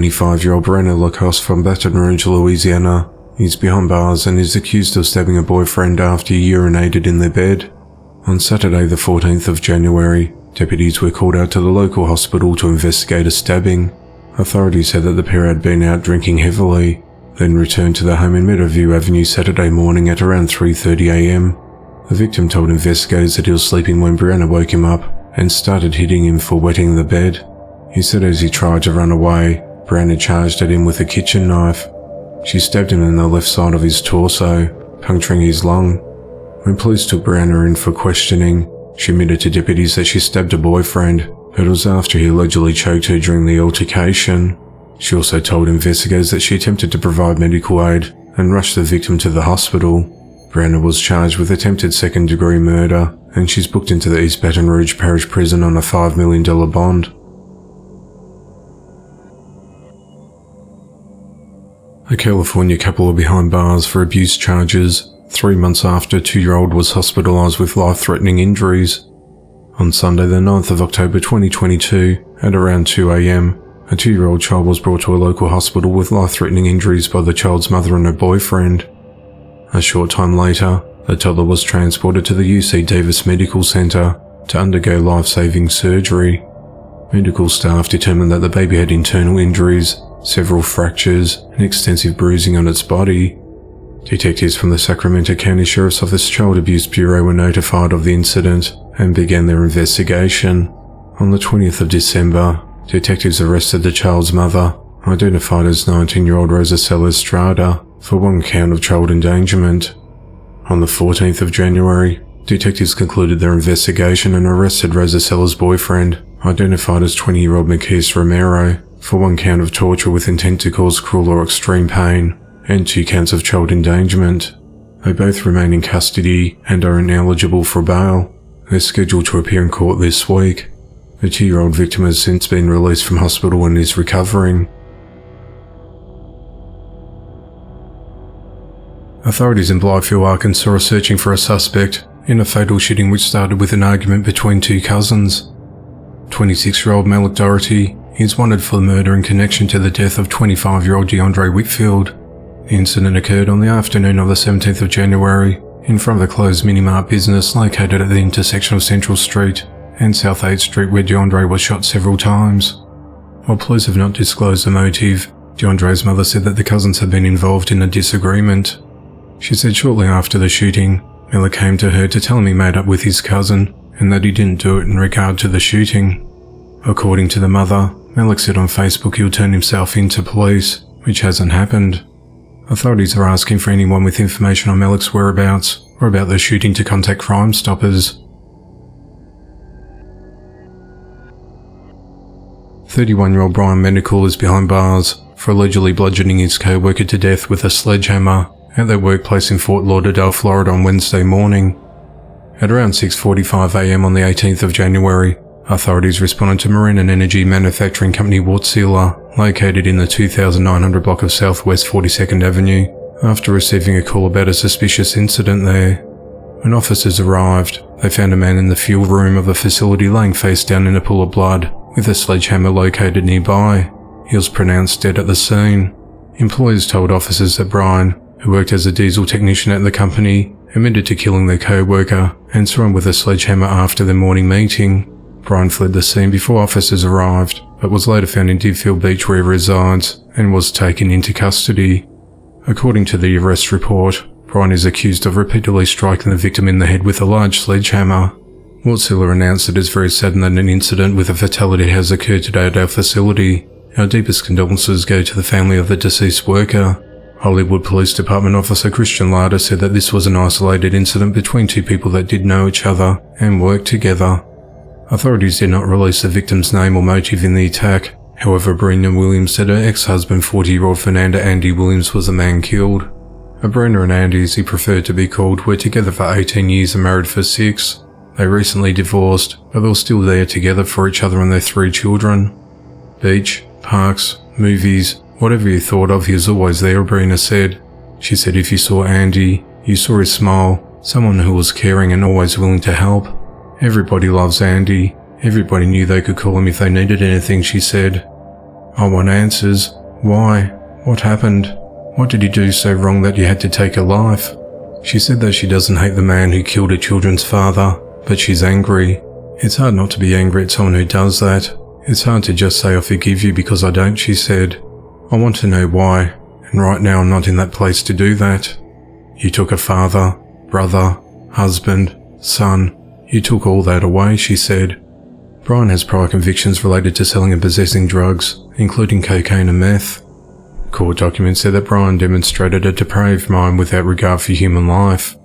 25-year-old Brianna Lacoste from Baton Rouge, Louisiana, is behind bars and is accused of stabbing a boyfriend after he urinated in their bed. On Saturday the 14th of January, deputies were called out to the local hospital to investigate a stabbing. Authorities said that the pair had been out drinking heavily, then returned to their home in Meadowview Avenue Saturday morning at around 3:30 a.m. The victim told investigators that he was sleeping when Brianna woke him up and started hitting him for wetting the bed. He said as he tried to run away, Brianna charged at him with a kitchen knife. She stabbed him in the left side of his torso, puncturing his lung. When police took Brianna in for questioning, she admitted to deputies that she stabbed her boyfriend, but it was after he allegedly choked her during the altercation. She also told investigators that she attempted to provide medical aid and rushed the victim to the hospital. Brianna was charged with attempted second-degree murder, and she's booked into the East Baton Rouge Parish Prison on a $5 million bond. A California couple are behind bars for abuse charges 3 months after a 2-year-old was hospitalized with life-threatening injuries. On Sunday the 9th of October 2022, at around 2 a.m, a 2-year-old child was brought to a local hospital with life-threatening injuries by the child's mother and her boyfriend. A short time later, the toddler was transported to the UC Davis Medical Center to undergo life-saving surgery. Medical staff determined that the baby had internal injuries, several fractures, and extensive bruising on its body. Detectives from the Sacramento County Sheriff's Office Child Abuse Bureau were notified of the incident and began their investigation. On the 20th of December, detectives arrested the child's mother, identified as 19-year-old Rosa Estrada, for 1 count of child endangerment. On the 14th of January, detectives concluded their investigation and arrested Rosa Cella's boyfriend, identified as 20-year-old Marquise Romero, for 1 count of torture with intent to cause cruel or extreme pain, and 2 counts of child endangerment. They both remain in custody and are ineligible for bail. They're scheduled to appear in court this week. The 2-year-old victim has since been released from hospital and is recovering. Authorities in Blythefield, Arkansas are searching for a suspect in a fatal shooting which started with an argument between 2 cousins. 26-year-old Malik Doherty is wanted for murder in connection to the death of 25-year-old DeAndre Whitfield. The incident occurred on the afternoon of the 17th of January in front of a closed mini-mart business located at the intersection of Central Street and South 8th Street, where DeAndre was shot several times. While police have not disclosed the motive, DeAndre's mother said that the cousins had been involved in a disagreement. She said shortly after the shooting, Miller came to her to tell him he made up with his cousin and that he didn't do it in regard to the shooting. According to the mother, Malik said on Facebook he'll turn himself in to police, which hasn't happened. Authorities are asking for anyone with information on Malik's whereabouts or about the shooting to contact Crime Stoppers. 31-year-old Brian Medical is behind bars for allegedly bludgeoning his co-worker to death with a sledgehammer at their workplace in Fort Lauderdale, Florida on Wednesday morning. At around 6:45 a.m. on the 18th of January, authorities responded to marine and energy manufacturing company Wärtsilä, located in the 2900 block of Southwest 42nd Avenue, after receiving a call about a suspicious incident there. When officers arrived, they found a man in the fuel room of the facility laying face down in a pool of blood, with a sledgehammer located nearby. He was pronounced dead at the scene. Employees told officers that Brian, who worked as a diesel technician at the company, admitted to killing their co-worker and saw him with a sledgehammer after their morning meeting. Brian fled the scene before officers arrived, but was later found in Deerfield Beach where he resides and was taken into custody. According to the arrest report, Brian is accused of repeatedly striking the victim in the head with a large sledgehammer. Wärtsilä announced that it's very saddened that an incident with a fatality has occurred today at our facility. Our deepest condolences go to the family of the deceased worker. Hollywood Police Department Officer Christian Larder said that this was an isolated incident between 2 people that did know each other and worked together. Authorities did not release the victim's name or motive in the attack. However, Brenda Williams said her ex-husband, 40-year-old Fernanda Andy Williams, was the man killed. Brenda and Andy, as he preferred to be called, were together for 18 years and married for 6. They recently divorced, but they were still there together for each other and their 3 children. Beach, parks, movies, whatever you thought of, he was always there, Brenda said. She said if you saw Andy, you saw his smile, someone who was caring and always willing to help. Everybody loves Andy. Everybody knew they could call him if they needed anything, she said. I want answers. Why? What happened? What did you do so wrong that you had to take her life? She said that she doesn't hate the man who killed her children's father, but she's angry. It's hard not to be angry at someone who does that. It's hard to just say I forgive you because I don't, she said. I want to know why, and right now I'm not in that place to do that. You took a father, brother, husband, son. You took all that away, she said. Brian has prior convictions related to selling and possessing drugs, including cocaine and meth. Court documents said that Brian demonstrated a depraved mind without regard for human life.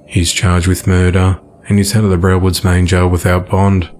He's charged with murder, and he's out of the Browwoods main jail without bond.